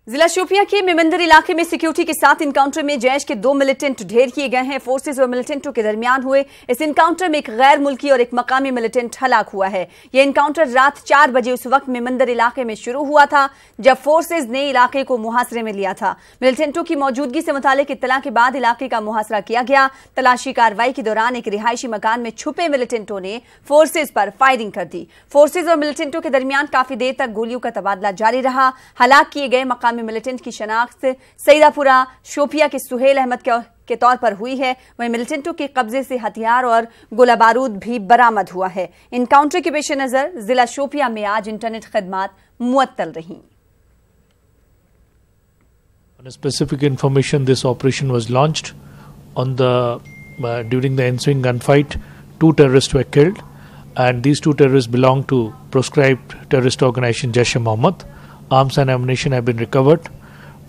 जिला शोपियां के मेमंदर इलाके में सिक्योरिटी के साथ इनकाउंटर में जैश के 2 मिलिटेंट ढेर किए गए हैं। फोर्सेज और मिलिटेंटों के दरमियान हुए इस इनकाउंटर में एक गैर मुल्की और एक मकामी मिलिटेंट हलाक हुआ है। यह इनकाउंटर रात 4 बजे उस वक्त मेमंदर इलाके में शुरू हुआ था जब फोर्सेज ने इलाके को मुहासरे में लिया था। मिलिटेंटों की मौजूदगी से मुतालिक इत्तला के बाद इलाके का मुहासरा किया गया। तलाशी कार्रवाई के दौरान एक रिहायशी मकान में छुपे मिलिटेंटों ने फोर्सेज पर फायरिंग कर दी। फोर्सेज और मिलिटेंटों के दरमियान काफी देर तक गोलियों का तबादला जारी रहा। हलाक किए गए मकामी मिलिटेंट की शनाख्त सईदापुरा शोपिया के सुहेल अहमद के तौर पर हुई है। वहीं मिलिटेंटों के कब्जे से हथियार और गोला बारूद भी बरामद हुआ है। इनकाउंटर के पेश नजर जिला शोपिया में आज इंटरनेट खदमात मुअत्तल रहीं। On a specific information, this operation was launched. During the ensuing gunfight, 2 terrorists were killed, and these 2 terrorists belong to proscribed terrorist organization Jaish-e-Mohammed. Arms and ammunition have been recovered.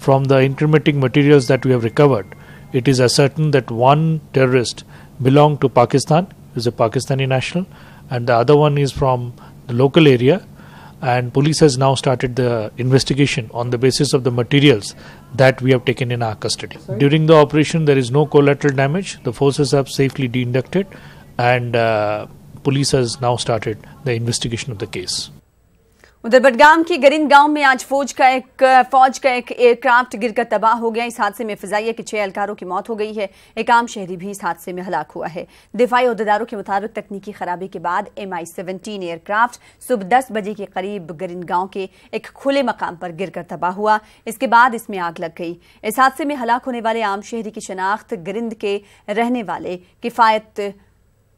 From the incriminating materials that we have recovered, it is ascertained that 1 terrorist belonged to Pakistan, is a Pakistani national, and the other one is from the local area. And police has now started the investigation on the basis of the materials that we have taken in our custody. During the operation, there is no collateral damage. The forces have safely de-inducted, and police has now started the investigation of the case. उधर बडगाम के गरिंद गांव में आज फौज का एक aircraft गिरकर तबाह हो गया। इस हादसे में फिजाइया के 6 एहलकारों की मौत हो गई है। एक आम शहरी भी इस हादसे में हलाक हुआ है। दिफाई अहदेदारों के मुताबिक तकनीकी खराबी के बाद MI-17 एयरक्राफ्ट सुबह 10 बजे के करीब गरिंद गांव के एक खुले मकाम पर गिरकर तबाह हुआ। इसके बाद इसमें आग लग गई। इस हादसे में हलाक होने वाले आम शहरी की शनाख्त गरिंद के रहने वाले किफायत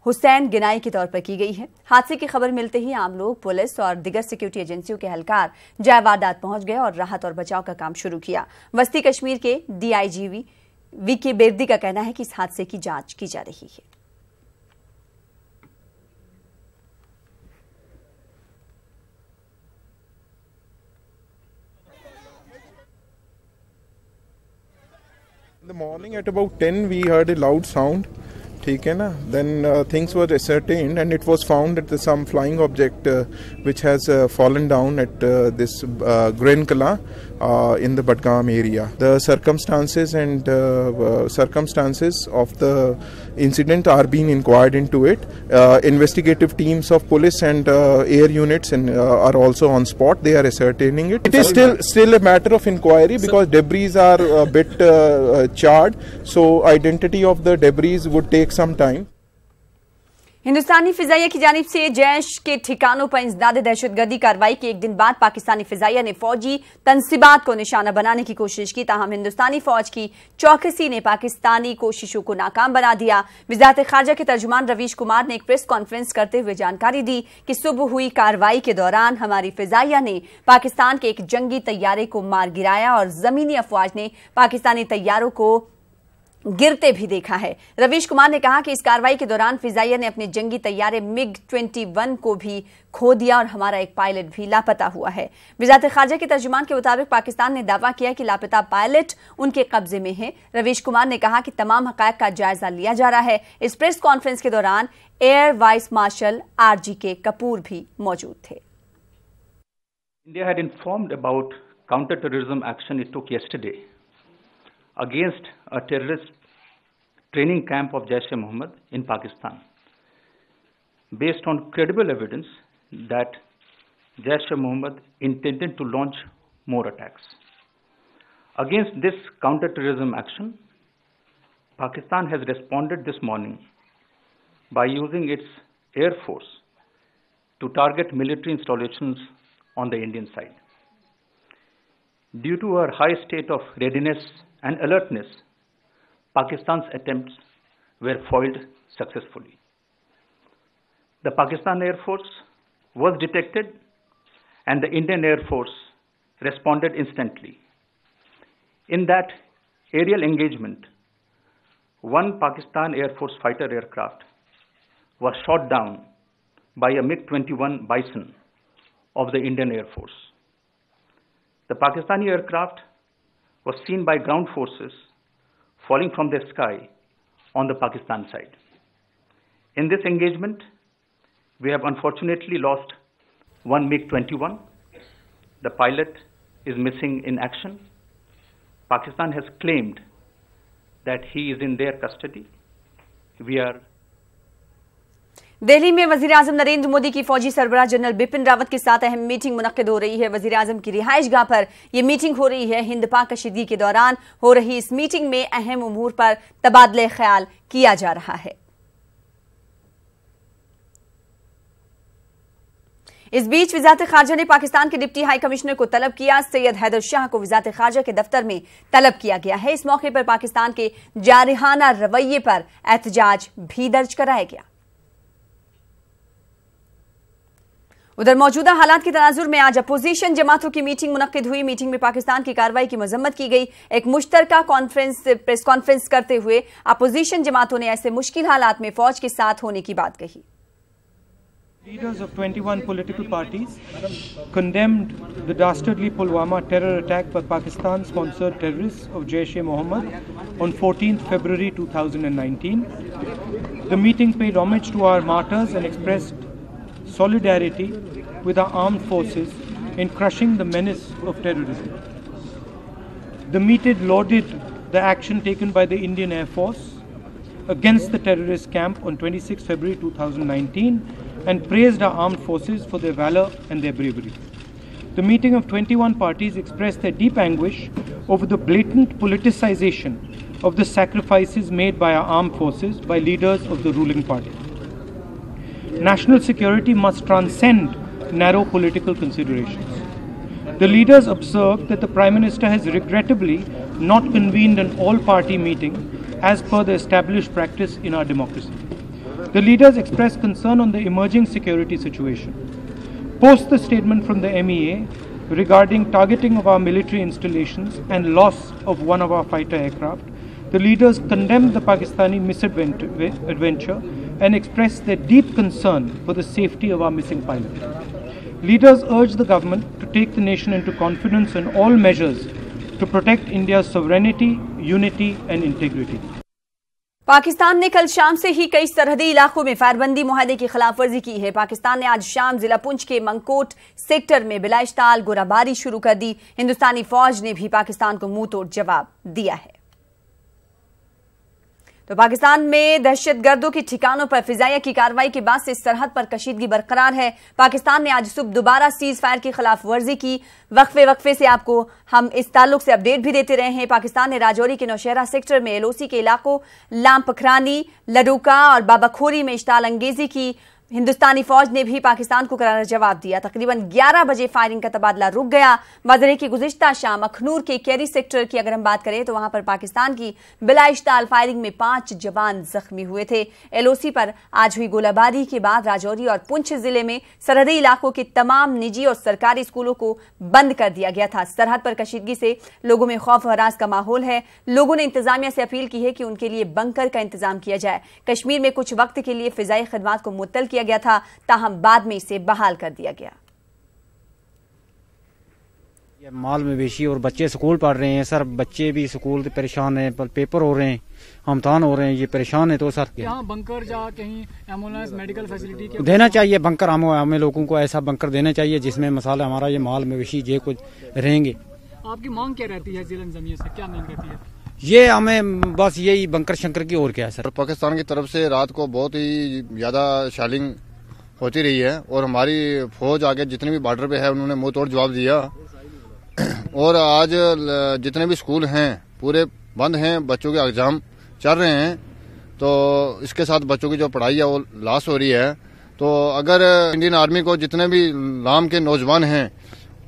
हुसैन गिनाई के तौर पर की गई है। हादसे की खबर मिलते ही आम लोग, पुलिस और दिगर सिक्योरिटी एजेंसियों के एहलकार जाए वारदात पहुंच गए और राहत और बचाव का काम शुरू किया। वस्ती कश्मीर के DIG VK बेर्दी का कहना है कि इस हादसे की जांच की जा रही है। In the morning at about 10 we heard a loud sound. ठीक है ना, then things were ascertained and it was found that some flying object which has fallen down at this Grain Kala in the Badgam area. The circumstances of the incident are being inquired into it. Investigative teams of police and air units are also on spot. They are ascertaining it. It is still a matter of inquiry because debris are a bit charred, so identity of the debris would take some time. हिंदुस्तानी फिजाइया की जानिब से जैश के ठिकानों पर इंसदाद दहशतगर्दी कार्रवाई के एक दिन बाद पाकिस्तानी फिजाइया ने फौजी तंसीबात को निशाना बनाने की कोशिश की। ताहम हिंदुस्तानी फौज की चौकसी ने पाकिस्तानी कोशिशों को नाकाम बना दिया। वज़ारत ख़ारजा के तर्जुमान रवीश कुमार ने एक प्रेस कॉन्फ्रेंस करते हुए जानकारी दी कि सुबह हुई कार्रवाई के दौरान हमारी फिजाइया ने पाकिस्तान के एक जंगी तैयारे को मार गिराया और जमीनी अफवाज ने पाकिस्तानी तैयारों को गिरते भी देखा है। रवीश कुमार ने कहा कि इस कार्रवाई के दौरान फिजाइया ने अपने जंगी तैयारे MiG-21 को भी खो दिया और हमारा एक पायलट भी लापता हुआ है। वज़ारत ख़ारजा के तर्जुमान के मुताबिक पाकिस्तान ने दावा किया कि लापता पायलट उनके कब्जे में है। रवीश कुमार ने कहा कि तमाम हक़ाइक़ का जायजा लिया जा रहा है। इस प्रेस कॉन्फ्रेंस के दौरान air vice marshal RGK Kapoor भी मौजूद थे। India had informed about counter-terrorism action it took yesterday against a terrorist training camp of Jaish-e-Mohammed in Pakistan, based on credible evidence that Jaish-e-Mohammed intended to launch more attacks. Against this counter-terrorism action, Pakistan has responded this morning by using its Air Force to target military installations on the Indian side. Due to our high state of readiness and alertness, Pakistan's attempts were foiled successfully. The Pakistan Air Force was detected and the Indian Air Force responded instantly. In that aerial engagement, 1 Pakistan Air Force fighter aircraft was shot down by a MiG-21 Bison of the Indian Air Force. The Pakistani aircraft was seen by ground forces falling from the sky on the Pakistan side. In this engagement, we have unfortunately lost 1 MiG-21, the pilot is missing in action. Pakistan has claimed that he is in their custody. We are Delhi में वजीर-ए-आजम नरेंद्र मोदी की फौजी सरबराह general Bipin Rawat के साथ अहम meeting मुनक्किद हो रही है। वजीर-ए-आजम की रिहाइशगाह पर यह मीटिंग हो रही है। हिंद पाक कशीदगी के दौरान हो रही इस मीटिंग में अहम उमूर पर तबादले ख्याल किया जा रहा है। इस बीच वजारत खारजा ने पाकिस्तान के डिप्टी हाई कमिश्नर को तलब किया। सैयद हैदर शाह को वजारत खारजा के दफ्तर में तलब किया गया है। इस मौके पर पाकिस्तान के जारहाना रवैये पर एहतजाज भी दर्ज कराया गया। उधर मौजूदा हालात के तनाजुर में आज अपोजिशन जमातों की मीटिंग मुनक्किद हुई। मीटिंग में पाकिस्तान की कार्रवाई की मजम्मत की गई। एक मुश्तरका प्रेस कॉन्फ्रेंस करते हुए अपोजिशन जमातों ने ऐसे मुश्किल हालात में फौज के साथ होने की बात कही। Leaders of 21 political parties condemned the dastardly Pulwama terror attack by Pakistan-sponsored terrorists of Jaish-e-Mohammed on 14th February 2019. The meeting paid homage to our martyrs and expressed solidarity with our armed forces in crushing the menace of terrorism. The meeting lauded the action taken by the Indian Air Force against the terrorist camp on 26 February 2019 and praised our armed forces for their valor and their bravery. The meeting of 21 parties expressed their deep anguish over the blatant politicization of the sacrifices made by our armed forces by leaders of the ruling party. National security must transcend narrow political considerations. The leaders observed that the Prime Minister has regrettably not convened an all-party meeting as per the established practice in our democracy. The leaders expressed concern on the emerging security situation. Post the statement from the MEA regarding targeting of our military installations and loss of one of our fighter aircraft, the leaders condemned the Pakistani misadventure and expressed their deep concern for the safety of our missing pilot. Leaders urged the government to take the nation into confidence on all measures to protect India's sovereignty, unity and integrity. Pakistan ने कल शाम से ही कई सरहदी इलाकों में फायरबंदी मुआहदे की खिलाफवर्जी की है। पाकिस्तान ने आज शाम जिला पुंछ के मंकोट सेक्टर में बिलाइश्ताल गोलाबारी शुरू कर दी। हिंदुस्तानी फौज ने भी पाकिस्तान को मुंह तोड़ जवाब दिया है। तो पाकिस्तान में दहशतगर्दों के ठिकानों पर फिजाइया की कार्रवाई के बाद से सरहद पर कशीदगी बरकरार है। पाकिस्तान ने आज सुबह दोबारा सीज फायर की खिलाफ वर्जी की। वक्फे से आपको हम इस ताल्लुक से अपडेट भी देते रहे हैं। पाकिस्तान ने राजौरी के नौशहरा सेक्टर में एलओसी के इलाकों लामपखरानी, लडूका और बाबाखोरी में इश्ताल अंगेजी की। हिंदुस्तानी फौज ने भी पाकिस्तान को करारा जवाब दिया। तकरीबन 11 बजे फायरिंग का तबादला रुक गया। बादरे की गुज़िश्ता शाम अखनूर के कैरी सेक्टर की अगर हम बात करें तो वहां पर पाकिस्तान की बिलाइश्ताल फायरिंग में 5 जवान जख्मी हुए थे। एलओसी पर आज हुई गोलाबारी के बाद राजौरी और पुंछ जिले में सरहदी इलाकों के तमाम निजी और सरकारी स्कूलों को बंद कर दिया गया था। सरहद पर कशीदगी से लोगों में खौफ हरास का माहौल है। लोगों ने इंतजामिया से अपील की है कि उनके लिए बंकर का इंतजाम किया जाए। कश्मीर में कुछ वक्त के लिए फिजाई खिदमात को मुअत्तल किया गया था, ताहम बाद में इसे बहाल कर दिया गया। ये माल मवेशी और बच्चे स्कूल पढ़ रहे हैं सर, बच्चे भी स्कूल परेशान हैं, पेपर हो रहे हैं, हमतान हो रहे हैं, ये परेशान है। तो सर यहाँ बंकर जा कहीं एम्बुलेंस मेडिकल फैसिलिटी देना चाहिए, बंकर हमें लोगों को ऐसा बंकर देना चाहिए जिसमें मसाला हमारा ये माल मवेशी ये कुछ रहेंगे। आपकी मांग क्या रहती है जिला इंतजामिया से, क्या मांग रहती है? ये हमें बस यही बंकर शंकर की और क्या है सर। पाकिस्तान की तरफ से रात को बहुत ही ज्यादा शेलिंग होती रही है और हमारी फौज आगे जितने भी बॉर्डर पे है उन्होंने मुंह तोड़ जवाब दिया। और आज जितने भी स्कूल हैं पूरे बंद हैं, बच्चों के एग्जाम चल रहे हैं, तो इसके साथ बच्चों की जो पढ़ाई है वो लॉस हो रही है। तो अगर इंडियन आर्मी को जितने भी नाम के नौजवान हैं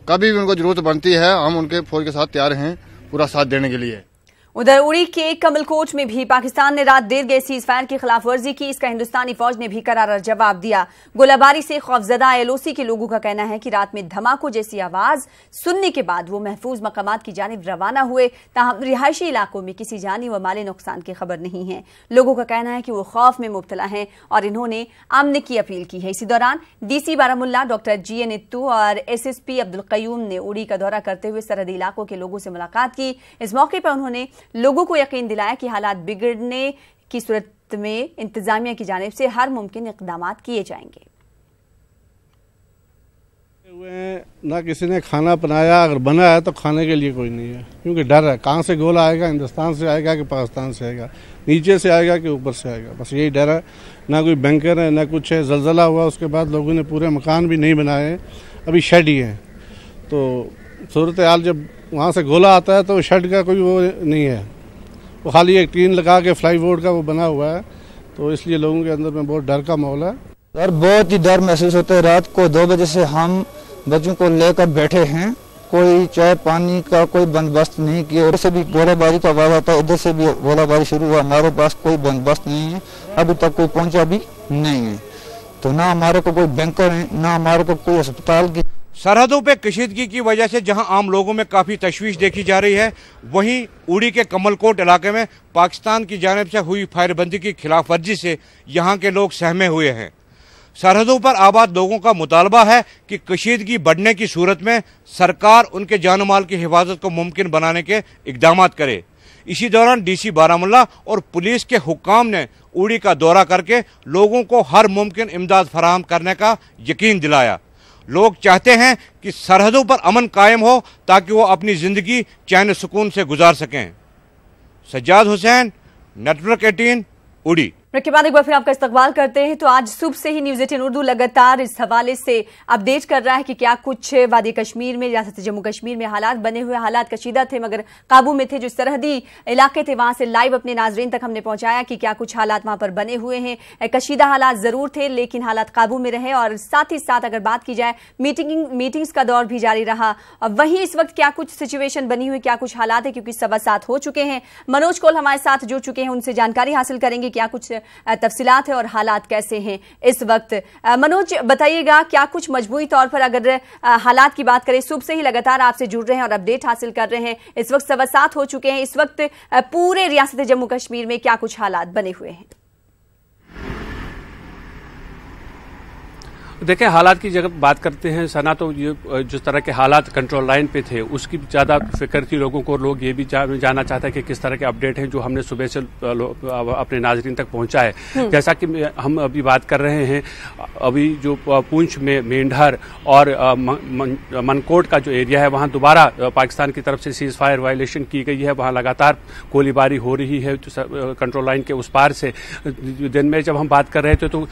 कभी भी उनको जरूरत बनती है, हम उनके फौज के साथ तैयार हैं पूरा साथ देने के लिए। उधर उड़ी के कमलकोट में भी पाकिस्तान ने रात देर गए सीज फायर की खिलाफ वर्जी की। इसका हिंदुस्तानी फौज ने भी करारा जवाब दिया। गोलाबारी से खौफजदा एलओसी के लोगों का कहना है कि रात में धमाकों जैसी आवाज सुनने के बाद वो महफूज मकामात की जानिब रवाना हुए, ताहम रिहायशी इलाकों में किसी जानी व माली नुकसान की खबर नहीं है। लोगों का कहना है कि वो खौफ में मुब्तला हैं और इन्होंने अमन की अपील की है। इसी दौरान डीसी बारामुल्ला डॉक्टर GN इत्तू और SSP अब्दुल कयूम ने उड़ी का दौरा करते हुए सरहदी इलाकों के लोगों से मुलाकात की। इस मौके पर उन्होंने लोगों को यकीन दिलाया कि हालात बिगड़ने की सूरत में इंतजामिया की जानिब से हर मुमकिन इक़दामात किए जाएंगे। हुए हैं, ना किसी ने खाना बनाया, अगर बना है तो खाने के लिए कोई नहीं है, क्योंकि डर है कहाँ से गोला आएगा, हिंदुस्तान से आएगा कि पाकिस्तान से आएगा, नीचे से आएगा कि ऊपर से आएगा, बस यही डर है। ना कोई बैंकर है ना कुछ है। जलजला हुआ उसके बाद लोगों ने पूरे मकान भी नहीं बनाए हैं, अभी शेड ही हैं। तो सूरत हाल जब वहाँ से गोला आता है तो शेड का कोई वो नहीं है, वो खाली एक टीन लगा के फ्लाईवुड का वो बना हुआ है, तो इसलिए लोगों के अंदर में बहुत डर का माहौल है। सर बहुत ही डर महसूस होता है। रात को 2 बजे से हम बच्चों को लेकर बैठे हैं, कोई चाय पानी का कोई बंदोबस्त नहीं किया। इधर से भी गोलाबारी का आवाज आता है, इधर से भी गोलाबारी शुरू हुआ। हमारे पास कोई बंदोबस्त नहीं है, अभी तक कोई पहुंचा भी नहीं है। तो ना हमारे को कोई बैंकर है, ना हमारे को कोई अस्पताल की। सरहदों पे कशीदगी की वजह से जहां आम लोगों में काफ़ी तशवीश देखी जा रही है, वहीं उड़ी के कमलकोट इलाके में पाकिस्तान की जानिब से हुई फायरबंदी की खिलाफ वर्जी से यहाँ के लोग सहमे हुए हैं। सरहदों पर आबाद लोगों का मुतालबा है कि कशीदगी बढ़ने की सूरत में सरकार उनके जान माल की हिफाजत को मुमकिन बनाने के इकदाम करे। इसी दौरान डीसी बारामुल्ला और पुलिस के हुक्काम ने उड़ी का दौरा करके लोगों को हर मुमकिन इमदाद फराहम करने का यकीन दिलाया। लोग चाहते हैं कि सरहदों पर अमन कायम हो ताकि वो अपनी जिंदगी चैन सुकून से गुजार सकें। सज्जाद हुसैन, नेटवर्क 18, उड़ी। ब्रेक के बाद एक बार फिर आपका इस्तकबाल करते हैं। तो आज सुबह से ही न्यूज़ 18 उर्दू लगातार इस हवाले से अपडेट कर रहा है कि क्या कुछ वादी कश्मीर में, रियासत जम्मू कश्मीर में हालात बने हुए, हालात कशीदा थे मगर काबू में थे। जो सरहदी इलाके थे वहां से लाइव अपने नाजरीन तक हमने पहुंचाया कि क्या कुछ हालात वहां पर बने हुए हैं। कशीदा हालात जरूर थे लेकिन हालात काबू में रहे। और साथ ही साथ अगर बात की जाए मीटिंग्स का दौर भी जारी रहा। वहीं इस वक्त क्या कुछ सिचुएशन बनी हुई, क्या कुछ हालात है, क्योंकि 7:15 हो चुके हैं। मनोज कोल हमारे साथ जुड़ चुके हैं, उनसे जानकारी हासिल करेंगे क्या कुछ तफसीलात है और हालात कैसे हैं इस वक्त। मनोज बताइएगा क्या कुछ मजमूई तौर पर अगर हालात की बात करें, सुबह से ही लगातार आपसे जुड़ रहे हैं और अपडेट हासिल कर रहे हैं। इस वक्त 7:15 हो चुके हैं। इस वक्त पूरे रियासत जम्मू कश्मीर में क्या कुछ हालात बने हुए हैं? देखें, हालात की जगह बात करते हैं सना, तो ये जिस तरह के हालात कंट्रोल लाइन पे थे उसकी ज़्यादा फिक्र थी लोगों को। लोग ये भी जानना चाहते हैं कि किस तरह के अपडेट हैं जो हमने सुबह से अपने नाजरीन तक पहुंचाए। जैसा कि हम अभी बात कर रहे हैं, अभी जो पूंछ में मेंढर और मनकोट का जो एरिया है वहाँ दोबारा पाकिस्तान की तरफ से सीज फायर वायलेशन की गई है। वहाँ लगातार गोलीबारी हो रही है कंट्रोल लाइन के उस पार से। दिन में जब हम बात कर रहे थे तो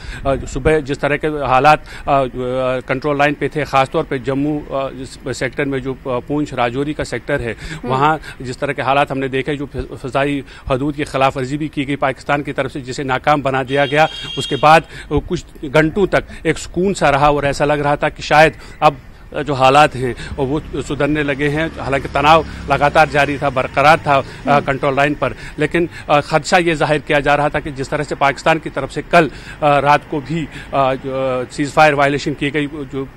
सुबह जिस तरह के हालात कंट्रोल लाइन पे थे, खासतौर पे जम्मू सेक्टर में जो पूंछ राजौरी का सेक्टर है वहाँ जिस तरह के हालात हमने देखे, जो फ़ज़ाई हदूद की खिलाफ वर्जी भी की गई पाकिस्तान की तरफ से, जिसे नाकाम बना दिया गया। उसके बाद कुछ घंटों तक एक सुकून सा रहा और ऐसा लग रहा था कि शायद अब जो हालात हैं और वो सुधरने लगे हैं। हालांकि तनाव लगातार जारी था, बरकरार था कंट्रोल लाइन पर, लेकिन खदशा ये जाहिर किया जा रहा था कि जिस तरह से पाकिस्तान की तरफ से कल रात को भी सीज फायर वायलेशन की गई, जो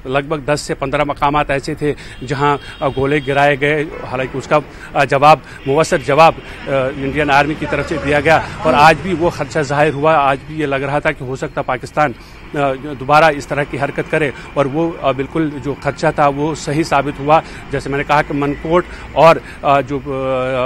लगभग 10 से 15 मकामात ऐसे थे जहां गोले गिराए गए। हालांकि उसका जवाब, मुवस्सर जवाब इंडियन आर्मी की तरफ से दिया गया और आज भी वो खदशा जाहिर हुआ। आज भी ये लग रहा था कि हो सकता पाकिस्तान दोबारा इस तरह की हरकत करे और वो बिल्कुल जो खदशा था वो सही साबित हुआ। जैसे मैंने कहा कि मनकोट और जो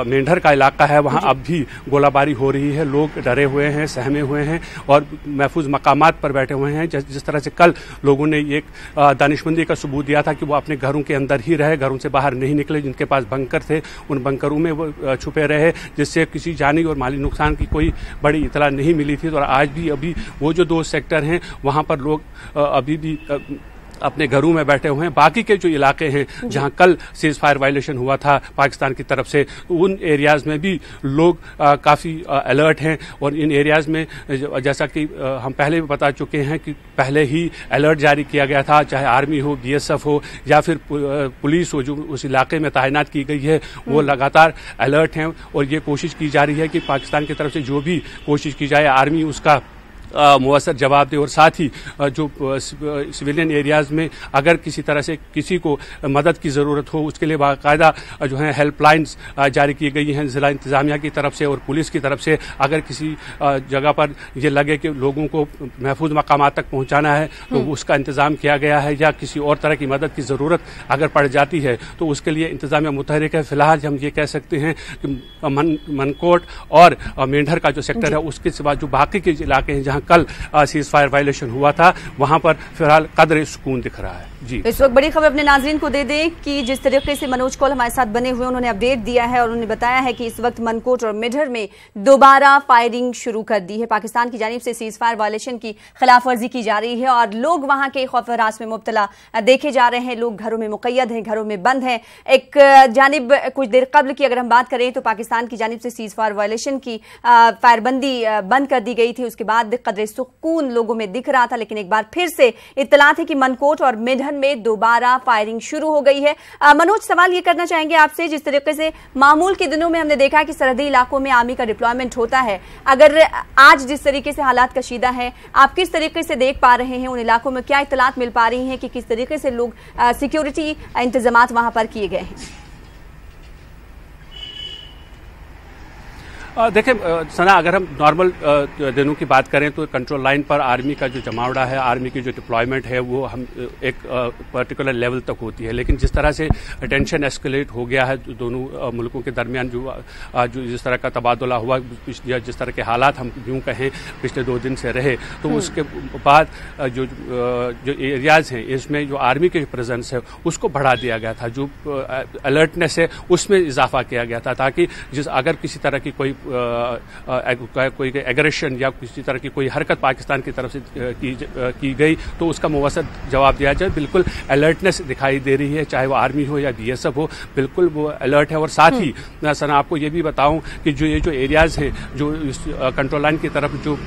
मेंढर का इलाका है वहाँ अब भी गोलाबारी हो रही है। लोग डरे हुए हैं, सहमे हुए हैं और महफूज मकामात पर बैठे हुए हैं। जिस तरह से कल लोगों ने एक दानिशमंदी का सबूत दिया था कि वो अपने घरों के अंदर ही रहे, घरों से बाहर नहीं निकले। जिनके पास बंकर थे उन बंकरों में वो छुपे रहे, जिससे किसी जानी और माली नुकसान की कोई बड़ी इतला नहीं मिली थी। और आज भी अभी वो जो 2 सेक्टर हैं वहाँ पर लोग अभी भी अपने घरों में बैठे हुए हैं। बाकी के जो इलाके हैं जहां कल सीज फायर वायलेशन हुआ था पाकिस्तान की तरफ से, उन एरियाज में भी लोग काफ़ी अलर्ट हैं। और इन एरियाज में जैसा कि हम पहले भी बता चुके हैं कि पहले ही अलर्ट जारी किया गया था, चाहे आर्मी हो, BSF हो या फिर पुलिस हो जो उस इलाके में तैनात की गई है, वो लगातार अलर्ट हैं। और ये कोशिश की जा रही है कि पाकिस्तान की तरफ से जो भी कोशिश की जाए आर्मी उसका मुवस्सर जवाब दे। और साथ ही जो सिविलियन एरियाज़ में अगर किसी तरह से किसी को मदद की ज़रूरत हो उसके लिए बाकायदा जो है हेल्पलाइंस जारी की गई हैं ज़िला इंतज़ामिया की तरफ से और पुलिस की तरफ से। अगर किसी जगह पर ये लगे कि लोगों को महफूज मकामात तक पहुँचाना है तो उसका इंतज़ाम किया गया है, या किसी और तरह की मदद की ज़रूरत अगर पड़ जाती है तो उसके लिए इंतज़ामिया मुतहरिक है। फ़िलहाल हम ये कह सकते हैं कि मनकोट और मेंढर का जो सेक्टर है उसके सिवा जो बाकी के इलाके हैं जहाँ कल सीज फायर वायलेशन हुआ था वहां पर फिलहाल कदर सुकून दिख रहा है। जी इस वक्त बड़ी खबर अपने नाजरीन को दे दें कि जिस तरीके से मनोज कौल हमारे साथ बने हुए उन्होंने अपडेट दिया है और उन्होंने बताया है कि इस वक्त मनकोट और मिडर में दोबारा फायरिंग शुरू कर दी है। पाकिस्तान की जानिब से सीज फायर वायलेशन की खिलाफ वर्जी की जा रही है और लोग वहां के खौफ हरास में मुब्तला देखे जा रहे हैं। लोग घरों में मुक़य्यद हैं, घरों में बंद हैं। एक जानिब कुछ देर कबल की अगर हम बात करें तो पाकिस्तान की जानिब से सीज फायर वायलेशन की फायरबंदी बंद कर दी गई थी। उसके बाद कदरे सुकून लोगों में दिख रहा था, लेकिन एक बार फिर से इत्तलात है कि मनकोट और मिडर में दोबारा फायरिंग शुरू हो गई है। मनोज, सवाल ये करना चाहेंगे आपसे, जिस तरीके से मामूल के दिनों में हमने देखा कि सरहदी इलाकों में आर्मी का डिप्लॉयमेंट होता है, अगर आज जिस तरीके से हालात कशीदा हैं, आप किस तरीके से देख पा रहे हैं उन इलाकों में? क्या इत्तलात मिल पा रही हैं कि किस तरीके से लोग सिक्योरिटी इंतजामात वहां पर किए गए हैं? देखिए सना, अगर हम नॉर्मल दिनों की बात करें तो कंट्रोल लाइन पर आर्मी का जो जमावड़ा है, आर्मी की जो डिप्लॉयमेंट है, वो हम एक पर्टिकुलर लेवल तक होती है। लेकिन जिस तरह से टेंशन एस्केलेट हो गया है दोनों मुल्कों के दरमियान, जो जिस तरह का तबादला हुआ, जिस तरह के हालात हम यूँ कहें पिछले 2 दिन से रहे, तो उसके बाद जो एरियाज़ हैं इसमें जो आर्मी की प्रेजेंस है उसको बढ़ा दिया गया था। जो अलर्टनेस है उसमें इजाफा किया गया था, ताकि अगर किसी तरह की कोई एग्रेशन या किसी तरह की कोई हरकत पाकिस्तान की तरफ से की गई तो उसका मुवस्सत जवाब दिया जाए। बिल्कुल अलर्टनेस दिखाई दे रही है, चाहे वो आर्मी हो या BSF हो, बिल्कुल वो अलर्ट है। और साथ ही सना, आपको ये भी बताऊं कि ये जो एरियाज़ हैं, जो कंट्रोल लाइन की तरफ जो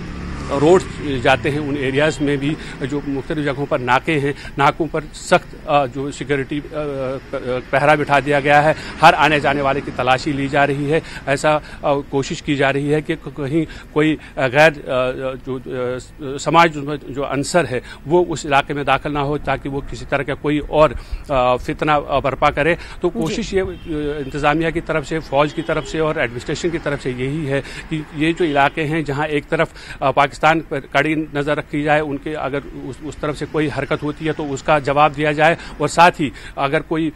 रोड जाते हैं, उन एरियाज़ में भी जो मुख्तलिफ जगहों पर नाके हैं, नाकों पर सख्त जो सिक्योरिटी पहरा बिठा दिया गया है। हर आने जाने वाले की तलाशी ली जा रही है। ऐसा कोशिश की जा रही है कि कहीं कोई गैर जो समाज जो अंसर है वो उस इलाके में दाखिल ना हो, ताकि वो किसी तरह का कोई और फितना बर्पा करे। तो कोशिश ये इंतज़ामिया की तरफ से, फौज की तरफ से और एडमिनिस्ट्रेशन की तरफ से यही है कि ये जो इलाके हैं जहाँ एक तरफ पाकिस्तान पर कड़ी नज़र रखी जाए, उनके अगर उस तरफ से कोई हरकत होती है तो उसका जवाब दिया जाए, और साथ ही अगर कोई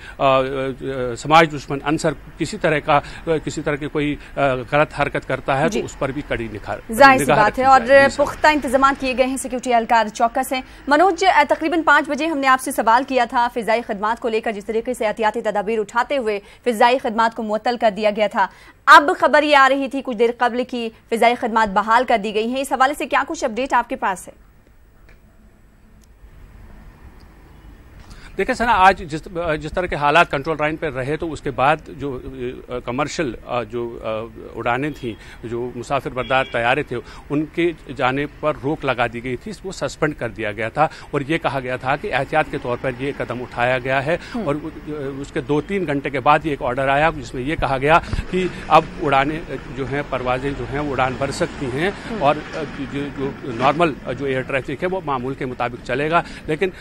समाज दुश्मन अंसर किसी तरह की कोई गलत हरकत करता है तो उस पर भी कड़ी निगाह जाहिर सी बात है। और पुख्ता इंतजाम किए गए हैं, सिक्योरिटी एहलकार चौकस हैं। मनोज, तकरीबन 5 बजे हमने आपसे सवाल किया था फिजाई खदमात को लेकर, जिस तरीके से एहतियाती तदाबीर उठाते हुए फिजाई खदमात को मुअत्तल कर दिया गया था। अब खबर ये आ रही थी कुछ देर कबल की फिजाई खदमात बहाल कर दी गई हैं। इस हवाले से क्या कुछ अपडेट आपके पास है? देखिए सना, आज जिस तरह के हालात कंट्रोल लाइन पर रहे, तो उसके बाद जो कमर्शियल जो उड़ानें थी, जो मुसाफिर बरदार तैयारे थे, उनके जाने पर रोक लगा दी गई थी, वो सस्पेंड कर दिया गया था। और ये कहा गया था कि एहतियात के तौर पर ये कदम उठाया गया है। और उसके 2-3 घंटे के बाद ये एक ऑर्डर आया जिसमें ये कहा गया कि अब उड़ानें जो हैं, परवाजें जो हैं, वो उड़ान भर सकती हैं और जो नॉर्मल जो एयर ट्रैफिक है वो मामूल के मुताबिक चलेगा। लेकिन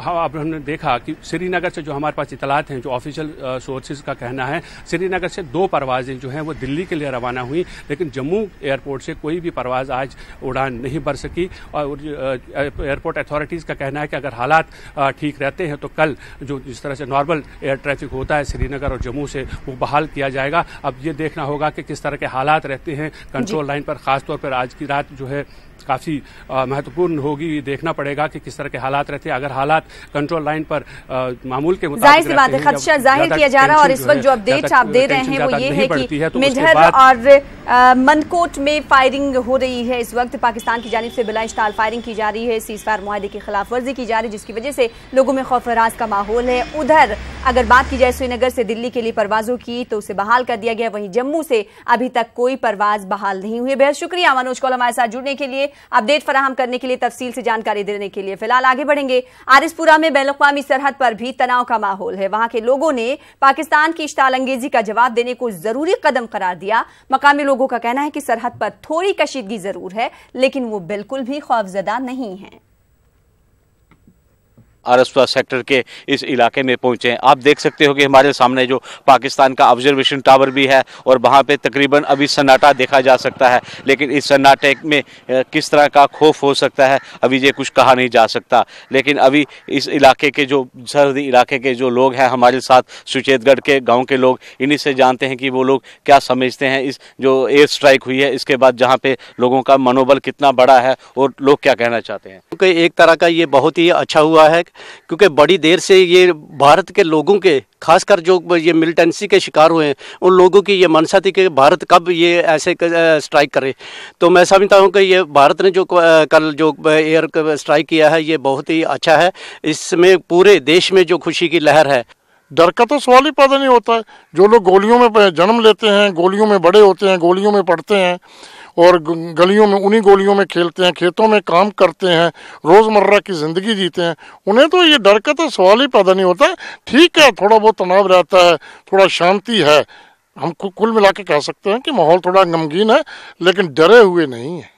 अब ने देखा कि श्रीनगर से जो हमारे पास इतलात हैं, जो ऑफिशियल सोर्सेज का कहना है, श्रीनगर से 2 परवाजें जो हैं वो दिल्ली के लिए रवाना हुई, लेकिन जम्मू एयरपोर्ट से कोई भी परवाज आज उड़ान नहीं भर सकी। और एयरपोर्ट अथॉरिटीज़ का कहना है कि अगर हालात ठीक रहते हैं तो कल जो जिस तरह से नॉर्मल एयर ट्रैफिक होता है श्रीनगर और जम्मू से, वो बहाल किया जाएगा। अब ये देखना होगा कि किस तरह के हालात रहते हैं कंट्रोल लाइन पर। ख़ासतौर पर आज की रात जो है काफ़ी महत्वपूर्ण होगी, देखना पड़ेगा कि किस तरह के हालात रहते हैं। अगर हालात कंट्रोल लाइन पर मामूल के मुताबिक जाहिर सी बात है, खदशा जाहिर किया जा रहा है। और इस वक्त जो अपडेट आप दे रहे हैं वो ये है कि मिडर और मनकोट में फायरिंग हो रही है। इस वक्त पाकिस्तान की जानिब से बिलाइश्ताल फायरिंग की जा रही है, सीज फायर मुआहदे की खिलाफ वर्जी की जा रही है, जिसकी वजह से लोगों में खौफ हरास का माहौल है। उधर अगर बात की जाए श्रीनगर से दिल्ली के लिए परवाजों की, तो उसे बहाल कर दिया गया। वहीं जम्मू से अभी तक कोई परवाज बहाल नहीं हुई। बेहद शुक्रिया मनोज कौल हमारे साथ जुड़ने के लिए, अपडेट फराहम करने के लिए, तफसील से जानकारी देने के लिए। फिलहाल आगे बढ़ेंगे। आरिसपुरा में बैनुल-अक़वामी सरहद पर भी तनाव का माहौल है। वहां के लोगों ने पाकिस्तान की इश्ताल अंगेजी का जवाब देने को जरूरी कदम करार दिया। मकामी लोगों का कहना है कि सरहद पर थोड़ी कशीदगी जरूर है, लेकिन वो बिल्कुल भी खौफजदा नहीं है। आरिसपुरा सेक्टर के इस इलाके में पहुंचे हैं। आप देख सकते हो कि हमारे सामने जो पाकिस्तान का ऑब्जर्वेशन टावर भी है और वहां पे तकरीबन अभी सन्नाटा देखा जा सकता है, लेकिन इस सन्नाटे में किस तरह का खौफ हो सकता है अभी ये कुछ कहा नहीं जा सकता। लेकिन अभी इस इलाके के जो सरहदी इलाके के जो लोग हैं हमारे साथ, सुचेतगढ़ के गाँव के लोग, इन्हीं से जानते हैं कि वो लोग क्या समझते हैं इस जो एयर स्ट्राइक हुई है इसके बाद, जहाँ पे लोगों का मनोबल कितना बड़ा है और लोग क्या कहना चाहते हैं। क्योंकि एक तरह का ये बहुत ही अच्छा हुआ है क्योंकि बड़ी देर से ये भारत के लोगों के, खासकर जो ये मिलिटेंसी के शिकार हुए हैं, उन लोगों की ये मनसा थी कि भारत कब ये ऐसे स्ट्राइक करे। तो मैं समझता हूँ कि ये भारत ने जो कल जो एयर स्ट्राइक किया है ये बहुत ही अच्छा है। इसमें पूरे देश में जो खुशी की लहर है। डर का तो सवाल ही पैदा नहीं होता है। जो लोग गोलियों में जन्म लेते हैं, गोलियों में बड़े होते हैं, गोलियों में पढ़ते हैं और गलियों में उन्हीं गोलियों में खेलते हैं, खेतों में काम करते हैं, रोज़मर्रा की ज़िंदगी जीते हैं, उन्हें तो ये डर का तो सवाल ही पैदा नहीं होता है। ठीक है, थोड़ा बहुत तनाव रहता है, थोड़ा शांति है, हम कुल मिला के कह सकते हैं कि माहौल थोड़ा गमगीन है, लेकिन डरे हुए नहीं है।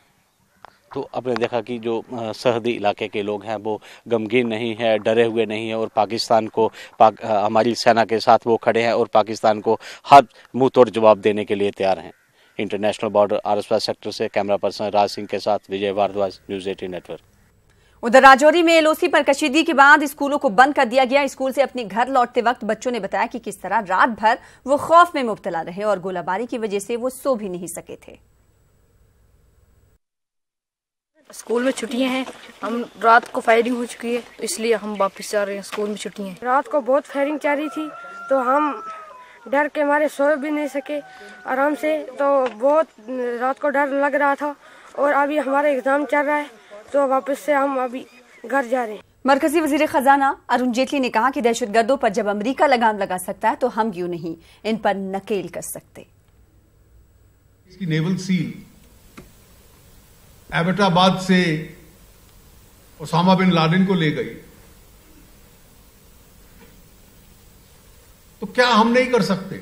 तो आपने देखा कि जो सरहदी इलाके के लोग हैं वो गमगीन नहीं है, डरे हुए नहीं है और पाकिस्तान को हमारी सेना के साथ वो खड़े हैं और पाकिस्तान को हर मुंह तोड़ जवाब देने के लिए तैयार हैं। इंटरनेशनल बॉर्डर आर सेक्टर से कैमरा पर्सन राज सिंह के साथ विजय भारद्वाज, न्यूज़ 18 नेटवर्क। उधर राजौरी में एलओसी पर कशीदगी के बाद स्कूलों को बंद कर दिया गया। स्कूल से अपने घर लौटते वक्त बच्चों ने बताया कि किस तरह रात भर वो खौफ में मुब्तला रहे और गोलाबारी की वजह से वो सो भी नहीं सके थे। स्कूल में छुट्टियां हैं, हम रात को फायरिंग हो चुकी है, इसलिए हम वापस जा रहे हैं। स्कूल में छुट्टियां हैं। रात को बहुत फायरिंग चल रही थी तो हम डर के मारे सो भी नहीं सके आराम से, तो बहुत रात को डर लग रहा था। और अभी हमारा एग्जाम चल रहा है तो वापस से हम अभी घर जा रहे हैं। मरकजी वजीर खजाना अरुण जेटली ने कहा कि दहशतगर्दों पर जब अमेरिका लगाम लगा सकता है तो हम क्यों नहीं इन पर नकेल कर सकते। इसकी नेवल सील एबटाबाद से ओसामा बिन लादेन को ले गई, तो क्या हम नहीं कर सकते?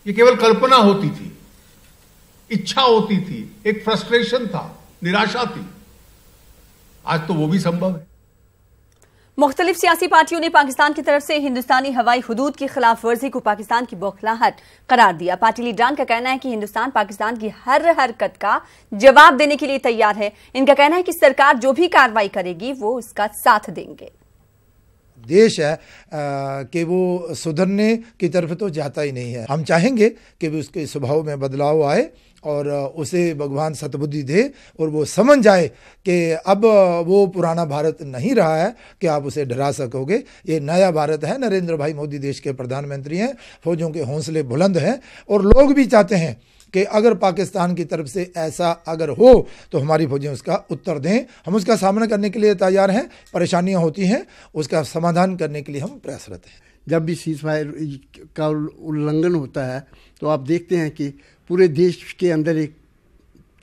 ये केवल कल्पना होती थी, इच्छा होती थी, एक फ्रस्ट्रेशन था, निराशा थी। आज तो वो भी संभव है। मुख्तलिफ सियासी पार्टियों ने पाकिस्तान की तरफ से हिंदुस्तानी हवाई हुदूद की खिलाफ वर्जी को पाकिस्तान की बौखलाहट करार दिया। पार्टी लीडरान का कहना है कि हिंदुस्तान पाकिस्तान की हर हरकत का जवाब देने के लिए तैयार है। इनका कहना है कि सरकार जो भी कार्रवाई करेगी वो उसका साथ देंगे। देश है कि वो सुधरने की तरफ तो जाता ही नहीं है। हम चाहेंगे कि भी उसके स्वभाव में बदलाव आए और उसे भगवान सतबुद्धि दे और वो समझ जाए कि अब वो पुराना भारत नहीं रहा है कि आप उसे डरा सकोगे। ये नया भारत है। नरेंद्र भाई मोदी देश के प्रधानमंत्री हैं, फौजों के हौसले बुलंद हैं और लोग भी चाहते हैं कि अगर पाकिस्तान की तरफ से ऐसा अगर हो तो हमारी फौजें उसका उत्तर दें। हम उसका सामना करने के लिए तैयार हैं। परेशानियां होती हैं, उसका समाधान करने के लिए हम प्रयासरत हैं। जब भी सीज फायर का उल्लंघन होता है तो आप देखते हैं कि पूरे देश के अंदर एक,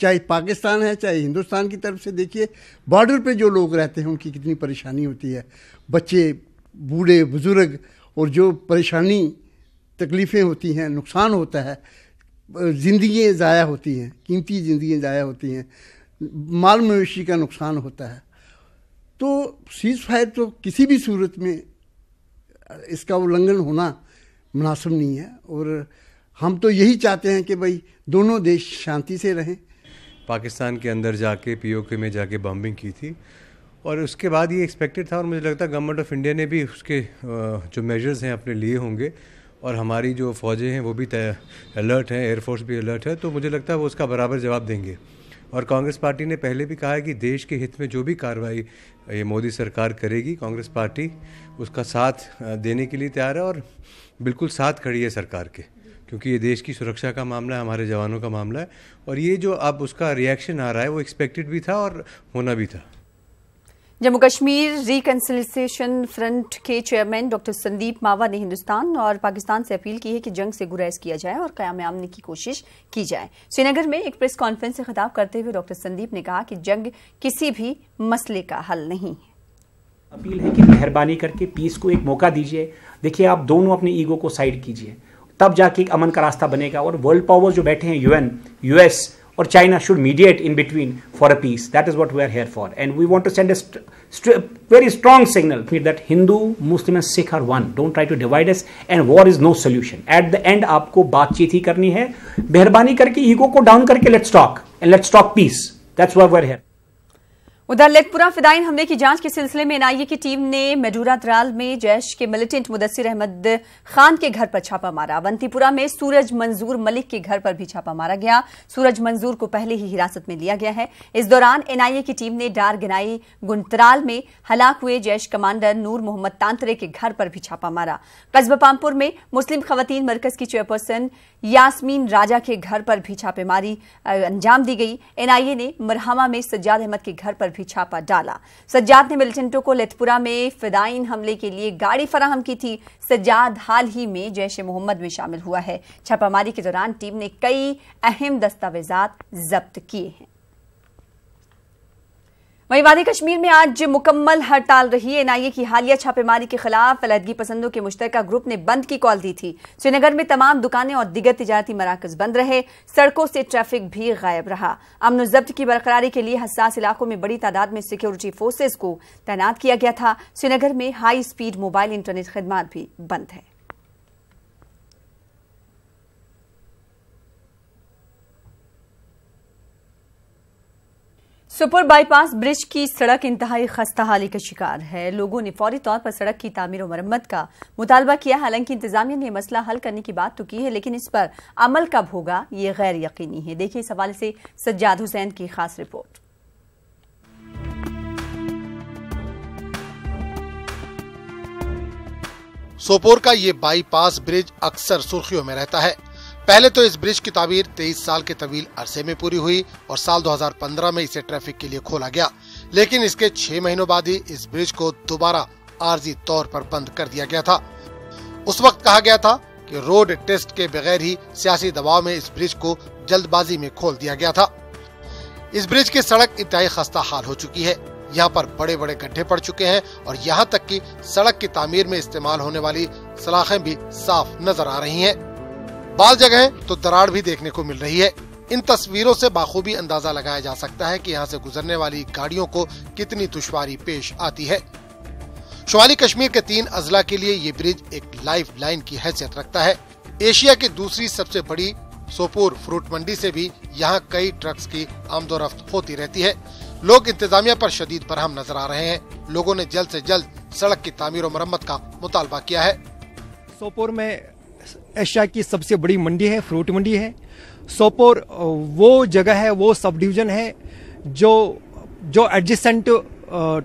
चाहे पाकिस्तान है चाहे हिंदुस्तान की तरफ से देखिए, बॉर्डर पे जो लोग रहते हैं उनकी कितनी परेशानी होती है। बच्चे, बूढ़े, बुजुर्ग, और जो परेशानी तकलीफ़ें होती हैं, नुकसान होता है, ज़िंदगियाँ ज़ाया होती हैं, कीमती ज़िंदगियाँ ज़ाया होती हैं, माल मवेशी का नुकसान होता है। तो सीज़ फायर तो किसी भी सूरत में इसका उल्लंघन होना मुनासिब नहीं है और हम तो यही चाहते हैं कि भाई दोनों देश शांति से रहें। पाकिस्तान के अंदर जाके पीओके में जाके बॉम्बिंग की थी और उसके बाद ये एक्सपेक्टेड था और मुझे लगता है गवर्नमेंट ऑफ इंडिया ने भी उसके जो मेजर्स हैं अपने लिए होंगे और हमारी जो फ़ौजें हैं वो भी अलर्ट हैं, एयरफोर्स भी अलर्ट है, तो मुझे लगता है वो उसका बराबर जवाब देंगे। और कांग्रेस पार्टी ने पहले भी कहा है कि देश के हित में जो भी कार्रवाई ये मोदी सरकार करेगी, कांग्रेस पार्टी उसका साथ देने के लिए तैयार है और बिल्कुल साथ खड़ी है सरकार के, क्योंकि ये देश की सुरक्षा का मामला है, हमारे जवानों का मामला है। और ये जो अब उसका रिएक्शन आ रहा है वो एक्सपेक्टेड भी था और होना भी था। जम्मू कश्मीर रिकंसिलिएशन फ्रंट के चेयरमैन डॉक्टर संदीप मावा ने हिंदुस्तान और पाकिस्तान से अपील की है कि जंग से गुरेज किया जाए और क़याम आमने की कोशिश की जाए। श्रीनगर में एक प्रेस कॉन्फ्रेंस से खिताब करते हुए डॉक्टर संदीप ने कहा कि जंग किसी भी मसले का हल नहीं है। अपील है कि मेहरबानी करके पीस को एक मौका दीजिए। देखिए, आप दोनों अपने ईगो को साइड कीजिए, तब जाके एक अमन का रास्ता बनेगा। और वर्ल्ड पावर्स जो बैठे हैं, यूएन, यूएस और China should mediate in between for a peace. That is what we are here for and we want to send a very strong signal that Hindu, Muslim and Sikh are one. Don't try to divide us and war is no solution. At the end आपको बातचीत ही करनी है। मेहरबानी करके ego को down करके let's talk and let's talk peace. That's why we are here. उधर लेथपुरा फिदाइन हमले की जांच के सिलसिले में एनआईए की टीम ने मेडूरा त्राल में जैश के मिलिटेंट मुदस्सिर अहमद खान के घर पर छापा मारा। अवंतीपुरा में सूरज मंजूर मलिक के घर पर भी छापा मारा गया। सूरज मंजूर को पहले ही हिरासत में लिया गया है। इस दौरान एनआईए की टीम ने डार गिनाई गुंतराल में हलाक हुए जैश कमांडर नूर मोहम्मद तांतरे के घर पर भी छापा मारा। कस्बा पामपुर में मुस्लिम खवातीन मरकज की चेयरपर्सन यास्मीन राजा के घर पर भी छापेमारी अंजाम दी गई। एनआईए ने मरहमा में सज्जाद अहमद के घर पर भी छापा डाला। सज्जाद ने मिलिटेंटों को लेथपुरा में फिदाइन हमले के लिए गाड़ी फराहम की थी। सज्जाद हाल ही में जैश ए मोहम्मद में शामिल हुआ है। छापामारी के दौरान टीम ने कई अहम दस्तावेजात जब्त किए हैं। वहीं वादी कश्मीर में आज मुकम्मल हड़ताल रही। एनआईए की हालिया छापेमारी के खिलाफ अलहदगी पसंदों के मुश्तरका ग्रुप ने बंद की कॉल दी थी। श्रीनगर में तमाम दुकानें और दिगर तिजारती मराकज बंद रहे। सड़कों से ट्रैफिक भी गायब रहा। अमन और जब्त की बरकरारी के लिए हसास इलाकों में बड़ी तादाद में सिक्योरिटी फोर्सेज को तैनात किया गया था। श्रीनगर में हाई स्पीड मोबाइल इंटरनेट खिदमात भी बंद है। सुपर बाईपास ब्रिज की सड़क इंतहाई खस्ताहाली का शिकार है। लोगों ने फौरी तौर पर सड़क की तामीर और मरम्मत का मुतालबा किया। हालांकि इंतजामिया ने मसला हल करने की बात तो की है, लेकिन इस पर अमल कब होगा ये गैर यकीनी है। देखिए इस हवाले से सज्जाद हुसैन की खास रिपोर्ट। सोपोर का ये बाईपास ब्रिज अक्सर सुर्खियों में रहता है। पहले तो इस ब्रिज की तामीर 23 साल के तवील अरसे में पूरी हुई और साल 2015 में इसे ट्रैफिक के लिए खोला गया, लेकिन इसके 6 महीनों बाद ही इस ब्रिज को दोबारा आर्जी तौर पर बंद कर दिया गया था। उस वक्त कहा गया था कि रोड टेस्ट के बगैर ही सियासी दबाव में इस ब्रिज को जल्दबाजी में खोल दिया गया था। इस ब्रिज की सड़क इंतहाई खस्ता हाल हो चुकी है। यहाँ पर बड़े बड़े गड्ढे पड़ चुके हैं और यहाँ तक कि सड़क की तामीर में इस्तेमाल होने वाली सलाखें भी साफ नजर आ रही हैं। बाल जगह तो दरार भी देखने को मिल रही है। इन तस्वीरों से बाखूबी अंदाजा लगाया जा सकता है कि यहाँ से गुजरने वाली गाड़ियों को कितनी दुश्वारी पेश आती है। शुमाली कश्मीर के 3 अजला के लिए ये ब्रिज एक लाइफ लाइन की हैसियत रखता है। एशिया की दूसरी सबसे बड़ी सोपोर फ्रूट मंडी से भी यहाँ कई ट्रक्स की आमदोरफ्त होती रहती है। लोग इंतजामिया पर शदीद बरहम नजर आ रहे हैं। लोगों ने जल्द से जल्द सड़क की तामीर और मरम्मत का मुतालबा किया है। सोपोर में एशिया की सबसे बड़ी मंडी है, फ्रूट मंडी है। सोपोर वो जगह है, वो सब डिवीजन है जो एडजेसेंट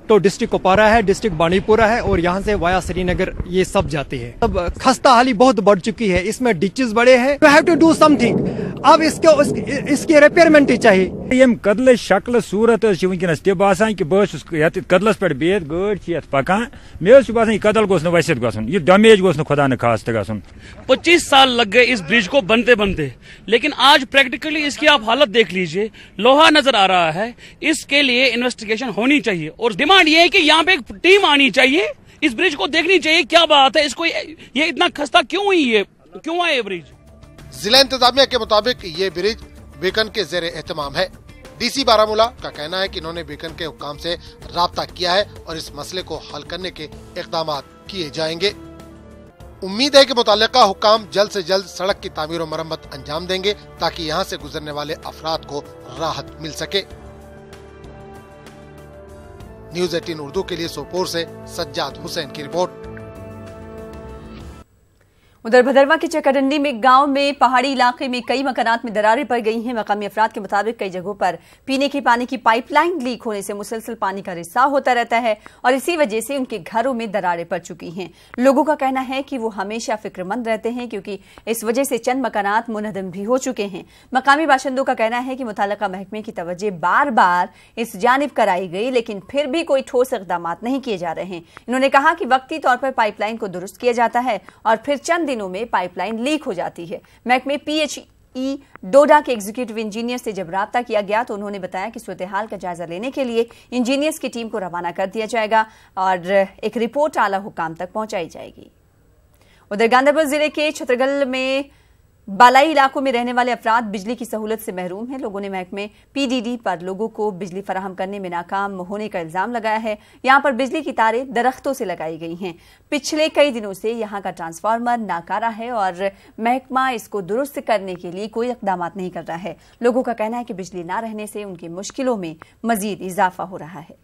तो डिस्ट्रिक्ट कुपवारा है, डिस्ट्रिक्ट बांडीपुरा है और यहाँ से वाया श्रीनगर ये सब जाते हैं। अब खस्ता हाली बहुत बढ़ चुकी है। इसमें डिचेस बड़े हैं। We have to do something. अब इसके रिपेयरमेंट चाहिए। यम कदल शक्ल सूरत वनकस तह बासान कि बस कदलस पे बेत गाड़ी पकान मे बासान यह कदल गोस वसित गसन, यह डैमेज गोस खुदा न खास्त गसन। 25 साल लग गए इस ब्रिज को बनते बनते, लेकिन आज प्रैक्टिकली इसकी आप हालत देख लीजिए। लोहा नजर आ रहा है। इसके लिए इन्वेस्टिगेशन होनी चाहिए और डिमांड ये है कि यहाँ पे एक टीम आनी चाहिए, इस ब्रिज को देखनी चाहिए क्या बात है, इसको ये इतना खस्ता क्यों हुई है, क्यों है ये ब्रिज। जिला इंतजामिया के मुताबिक ये ब्रिज बीकन के जेर एहतमाम है। डीसी बारामूला का कहना है कि इन्होंने बीकन के हुक्काम से राब्ता किया है और इस मसले को हल करने के इक़दाम किए जाएंगे। उम्मीद है कि मुतल्लिका हुक्काम जल्द से जल्द सड़क की तामीर और मरम्मत अंजाम देंगे ताकि यहाँ से गुजरने वाले अफराद को राहत मिल सके। न्यूज़ 18 उर्दू के लिए सोपोर से सज्जाद हुसैन की रिपोर्ट। उधर भदरवा के चकरंडी में गांव में पहाड़ी इलाके में कई मकानात में दरारें पड़ गई हैं। मकामी अफराद के मुताबिक कई जगहों पर पीने के पानी की पाइपलाइन लीक होने से मुसलसल पानी का रिसाव होता रहता है और इसी वजह से उनके घरों में दरारें पड़ चुकी हैं। लोगों का कहना है कि वो हमेशा फिक्रमंद रहते हैं क्योंकि इस वजह से चंद मकानात मुनहदम भी हो चुके हैं। मकामी बाशिंदों का कहना है कि मुतल्लिका महकमे की तवज्जो बार बार इस जानिब कराई गई, लेकिन फिर भी कोई ठोस इक़दाम नहीं किए जा रहे हैं। इन्होंने कहा कि वक्ती तौर पर पाइपलाइन को दुरुस्त किया जाता है और फिर चंद दिनों में पाइपलाइन लीक हो जाती है। महकमे PHE डोडा के एग्जीक्यूटिव इंजीनियर से जब राब्ता किया गया तो उन्होंने बताया कि सूरत हाल का जायजा लेने के लिए इंजीनियर्स की टीम को रवाना कर दिया जाएगा और एक रिपोर्ट आला हुकाम तक पहुंचाई जाएगी। उधर गांधरबल जिले के छतरगल में बालाई इलाकों में रहने वाले अफराद बिजली की सहूलत से महरूम हैं। लोगों ने महकमे पीडीडी पर लोगों को बिजली फराहम करने में नाकाम होने का इल्जाम लगाया है। यहां पर बिजली की तारें दरख्तों से लगाई गई हैं। पिछले कई दिनों से यहां का ट्रांसफार्मर नाकारा है और महकमा इसको दुरुस्त करने के लिए कोई इकदाम नहीं कर रहा है। लोगों का कहना है कि बिजली न रहने से उनकी मुश्किलों में मजीद इजाफा हो रहा है।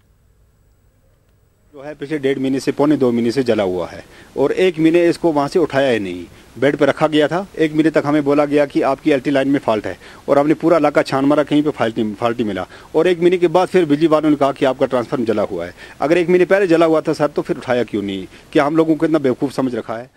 जो है पिछले 1.5 महीने से पौने 2 महीने से जला हुआ है और 1 महीने इसको वहाँ से उठाया ही नहीं। बेड पर रखा गया था। 1 महीने तक हमें बोला गया कि आपकी एलटी लाइन में फॉल्ट है और हमने पूरा इलाका छान मारा, कहीं पे फॉल्ट नहीं मिला। और 1 महीने के बाद फिर बिजली वालों ने कहा कि आपका ट्रांसफार्मर जला हुआ है। अगर 1 महीने पहले जला हुआ था सर तो फिर उठाया क्यों नहीं? क्या हम लोगों को इतना बेवकूफ़ समझ रखा है?